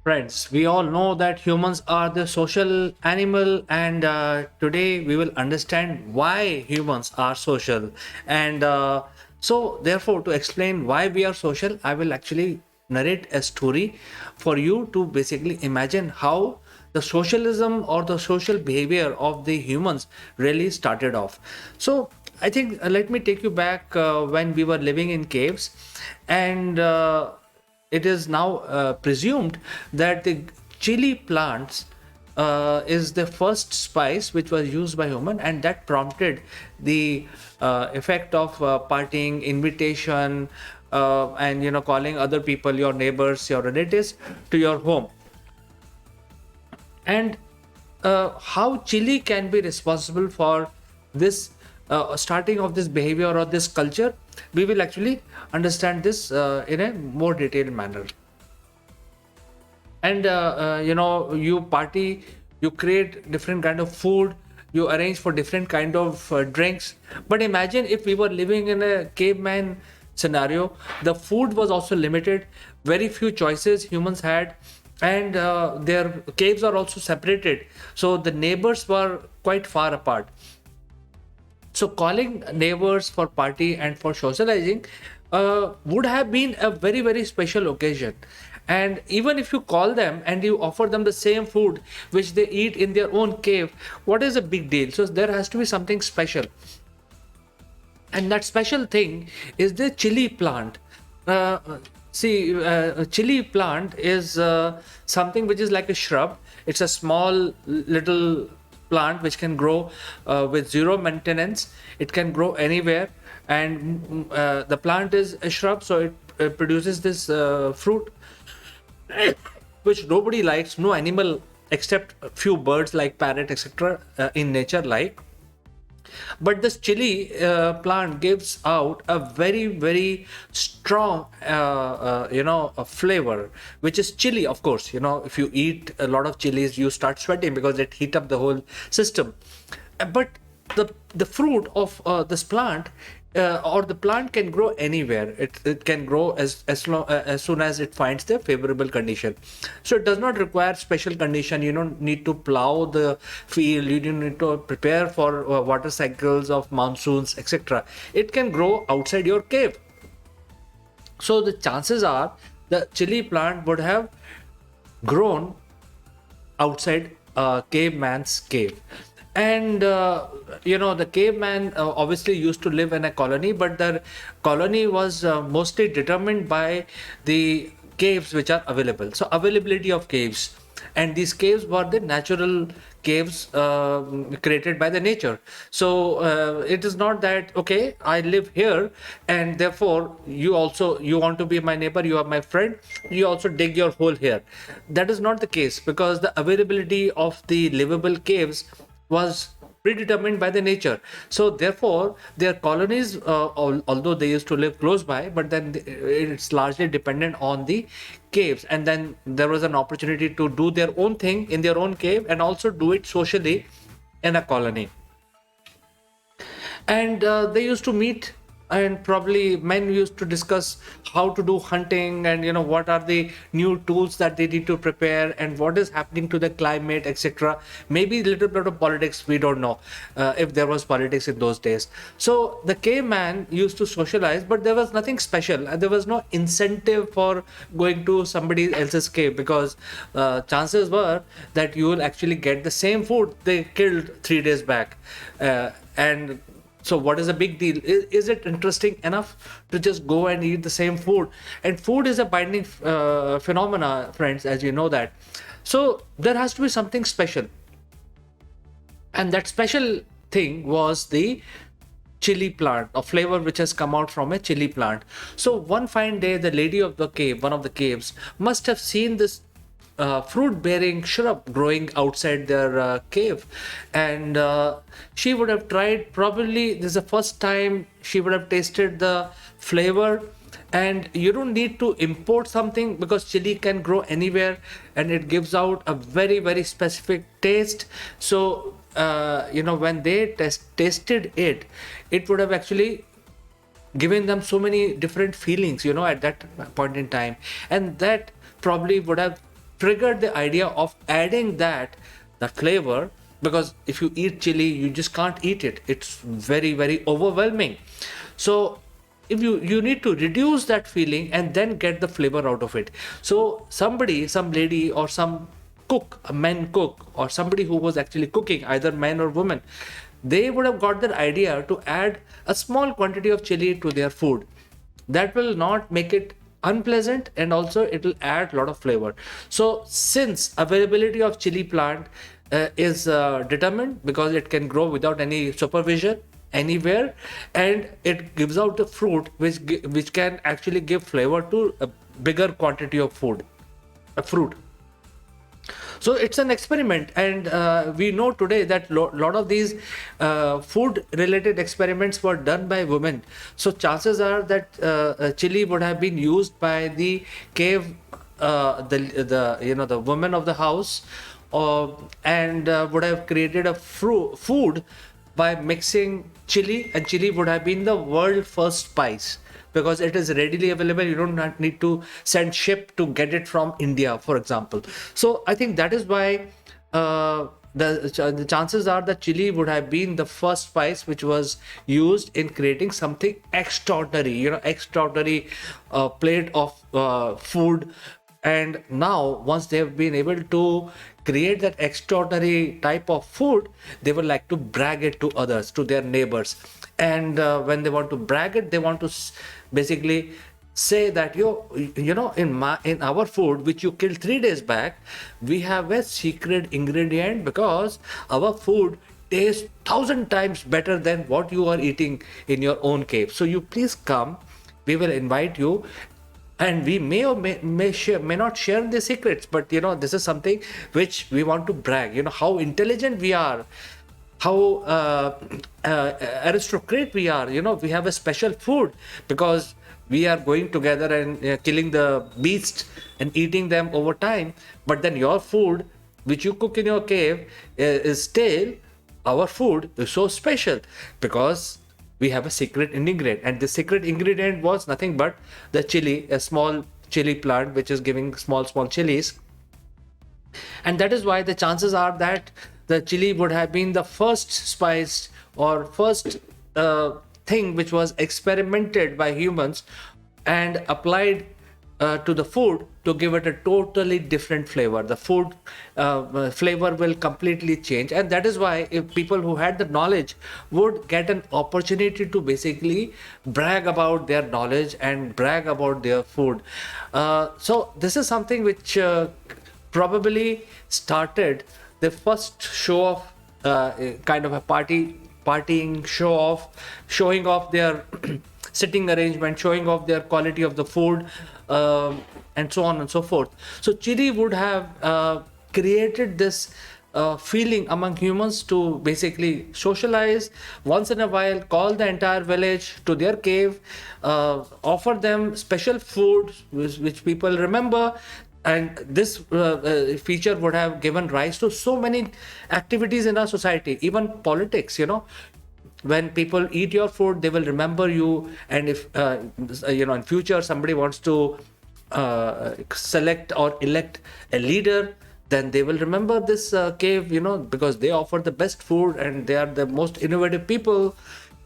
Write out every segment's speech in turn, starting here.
Friends, we all know that humans are the social animal, and today we will understand why humans are social. And so, therefore, to explain why we are social, I will actually narrate a story for you to basically imagine how the socialism or the social behavior of the humans really started off. So, I think let me take you back when we were living in caves, and it is now presumed that the chili plants is the first spice which was used by human, and that prompted the effect of partying, invitation, and calling other people, your neighbors, your relatives, to your home. And how chili can be responsible for this starting of this behavior or this culture, we will actually understand this in a more detailed manner. And you party, you create different kind of food, you arrange for different kind of drinks. But imagine if we were living in a caveman scenario, the food was also limited, very few choices humans had, and their caves are also separated, so the neighbors were quite far apart. So calling neighbors for party and for socializing would have been a very, very special occasion. And even if you call them and you offer them the same food which they eat in their own cave, what is a big deal? So there has to be something special. And that special thing is the chili plant. Chili plant is something which is like a shrub. It's a small little plant which can grow with zero maintenance. It can grow anywhere, and the plant is a shrub, so it produces this fruit which nobody likes, no animal except a few birds like parrot, etc., in nature like. But this chili plant gives out a very, very strong a flavor, which is chili. Of course, if you eat a lot of chilies, you start sweating because it heat up the whole system. But the fruit of this plant, or the plant, can grow anywhere. It can grow as soon as it finds the favorable condition. So it does not require special condition. You don't need to plow the field, you don't need to prepare for water cycles of monsoons, etc. It can grow outside your cave. So the chances are the chili plant would have grown outside caveman's cave. And the caveman obviously used to live in a colony, but the colony was mostly determined by the caves which are available. So availability of caves, and these caves were the natural caves created by the nature. So it is not that, okay, I live here and therefore you want to be my neighbor, you are my friend, you also dig your hole here. That is not the case, because the availability of the livable caves was predetermined by the nature. So therefore their colonies, although they used to live close by, but then it's largely dependent on the caves. And then there was an opportunity to do their own thing in their own cave and also do it socially in a colony. And they used to meet, and probably men used to discuss how to do hunting, and what are the new tools that they need to prepare, and what is happening to the climate, etc. Maybe a little bit of politics, we don't know if there was politics in those days. So the caveman used to socialize, but there was nothing special, and there was no incentive for going to somebody else's cave, because chances were that you will actually get the same food they killed 3 days back. And so what is a big deal? Is it interesting enough to just go and eat the same food? And food is a binding phenomena, friends, as you know that. So there has to be something special. And that special thing was the chili plant, a flavor which has come out from a chili plant. So one fine day, the lady of the cave, one of the caves, must have seen this fruit bearing shrub growing outside their cave, and she would have tried, probably this is the first time she would have tasted the flavor. And you don't need to import something, because chili can grow anywhere and it gives out a very, very specific taste. So when they tasted it, it would have actually given them so many different feelings, at that point in time. And that probably would have triggered the idea of adding that flavor, because if you eat chili, you just can't eat it. It's very, very overwhelming. So if you need to reduce that feeling and then get the flavor out of it. So some lady, or some cook, a man cook, or somebody who was actually cooking, either man or woman, they would have got that idea to add a small quantity of chili to their food. That will not make it unpleasant, and also it will add a lot of flavor. So since availability of chili plant is determined, because it can grow without any supervision anywhere, and it gives out a fruit which can actually give flavor to a bigger quantity of fruit. So it's an experiment, and we know today that lot of these food related experiments were done by women. So chances are that chili would have been used by the cave, the woman of the house, and would have created a food by mixing chili, and chili would have been the world first spice, because it is readily available. You don't need to send ship to get it from India, for example. So I think that is why the chances are that chili would have been the first spice which was used in creating something extraordinary, extraordinary plate of food. And now, once they have been able to create that extraordinary type of food, they would like to brag it to others, to their neighbors. And when they want to brag it, they want to basically say that in our food which you killed 3 days back, we have a secret ingredient, because our food tastes 1,000 times better than what you are eating in your own cave. So you please come, we will invite you, and we may or may not share the secrets, but this is something which we want to brag, how intelligent we are, how aristocrat we are. We have a special food, because we are going together and killing the beasts and eating them over time. But then your food which you cook in your cave is stale. Our food is so special because we have a secret ingredient, and the secret ingredient was nothing but the chili, a small chili plant which is giving small chilies. And that is why the chances are that the chili would have been the first spice, or first thing which was experimented by humans and applied to the food to give it a totally different flavor. The food flavor will completely change, and that is why if people who had the knowledge would get an opportunity to basically brag about their knowledge and brag about their food. So this is something which probably started the first show of kind of a partying show off, showing off their sitting arrangement, showing off their quality of the food, and so on and so forth. So chili would have created this feeling among humans to basically socialize once in a while, call the entire village to their cave, offer them special food which people remember. And this feature would have given rise to so many activities in our society, even politics. When people eat your food, they will remember you. And if in future somebody wants to select or elect a leader, then they will remember this cave, because they offer the best food and they are the most innovative people,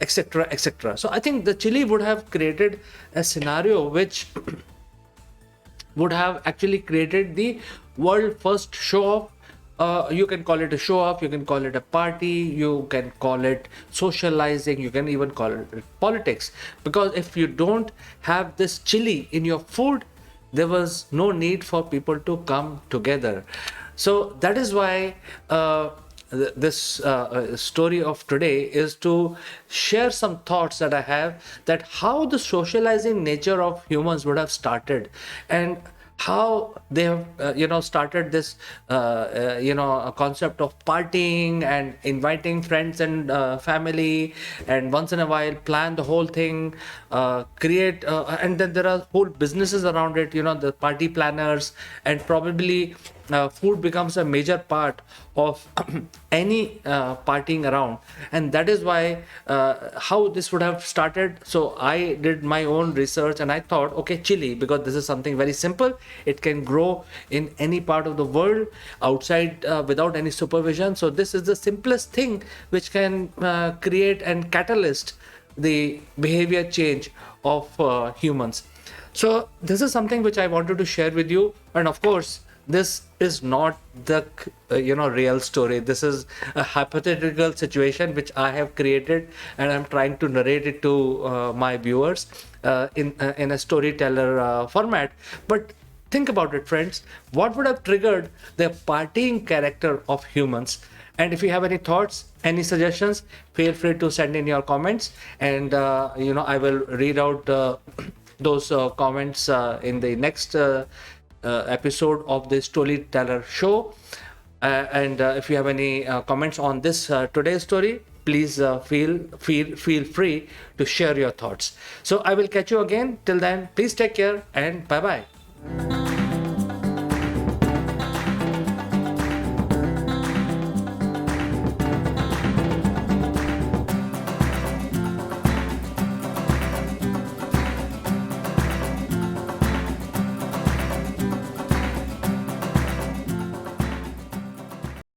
etc., etc. So I think the chili would have created a scenario which would have actually created the world first show off. You can call it a show off, you can call it a party, you can call it socializing, you can even call it politics. Because if you don't have this chili in your food, there was no need for people to come together. So that is why this story of today is to share some thoughts that I have, that how the socializing nature of humans would have started, and how they have started this a concept of partying and inviting friends and family, and once in a while plan the whole thing, create and then there are whole businesses around it, the party planners, and probably food becomes a major part of any partying around. And that is why how this would have started. So I did my own research and I thought, okay, chili, because this is something very simple. It can grow in any part of the world outside without any supervision. So this is the simplest thing which can create and catalyst the behavior change of humans. So this is something which I wanted to share with you. And of course, this is not the real story. This is a hypothetical situation which I have created, and I'm trying to narrate it to my viewers in a storyteller format. But think about it, friends. What would have triggered the partying character of humans? And if you have any thoughts, any suggestions, feel free to send in your comments, and I will read out those comments in the next episode of the Storyteller Show. And if you have any comments on this today's story, please feel free to share your thoughts. So I will catch you again. Till then, please take care and bye bye.